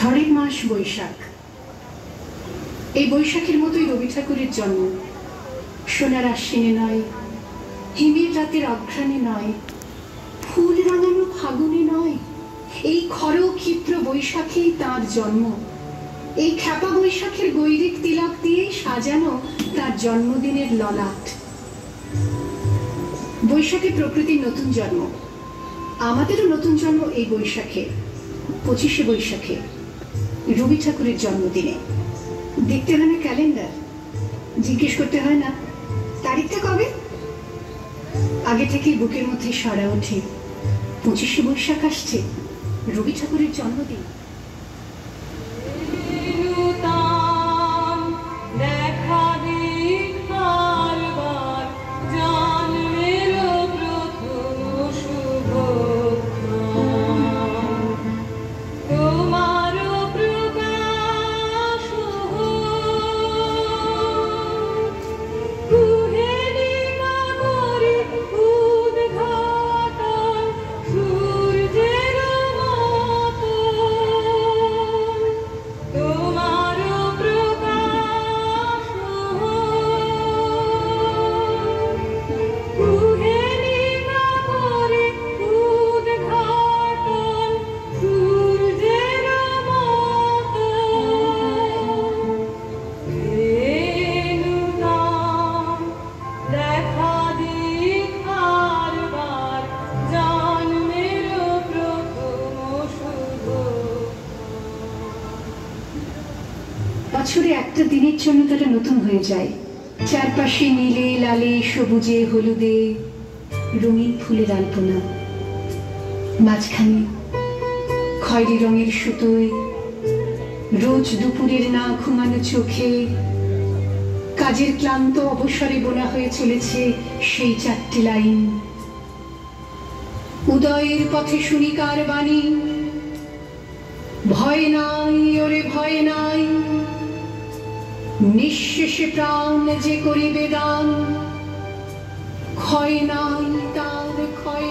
ঝড়ের মাস বৈশাখ। এই বৈশাখের মতোই রবি ঠাকুরের জন্ম। সোনার আশ্বিনে নয়, হিমের রাতের অঘ্রাণে নয়, ফুল রাঙানো ফাগুনে নয়, এই খর ক্ষিপ্র বৈশাখেই তাঁর জন্ম। এই খ্যাপা বৈশাখের গৈরিক তিলক দিয়েই সাজানো তার জন্মদিনের ললাট। বৈশাখে প্রকৃতির নতুন জন্ম, আমাদেরও নতুন জন্ম এই বৈশাখে, 25শে বৈশাখে, রবি ঠাকুরের জন্মদিনে। দেখতে হয় না ক্যালেন্ডার, জিজ্ঞেস করতে হয় না তারিখটা কবে, আগে থেকেই বুকের মধ্যে সরা ওঠে 25শে বৈশাখ আসছে, রবি ঠাকুরের জন্মদিন। বছরে একটা দিনের জন্য তারা নতুন হয়ে যায়। চারপাশে নীলে লালে সবুজে হলুদে রঙিন ফুলের আলপনা, মাঝখানে খয়েরি রঙের সুতোয় রোজ দুপুরের না ঘুমানো চোখে কাজের ক্লান্ত অবসরে বোনা হয়ে চলেছে সেই 4টে লাইন। উদয়ের পথে শুনি কার বাণী, ভয় নাই ওরে ভয় নাই, নিঃশেষে প্রাণ যে করিবে দান, ক্ষয় নাই তার ক্ষয়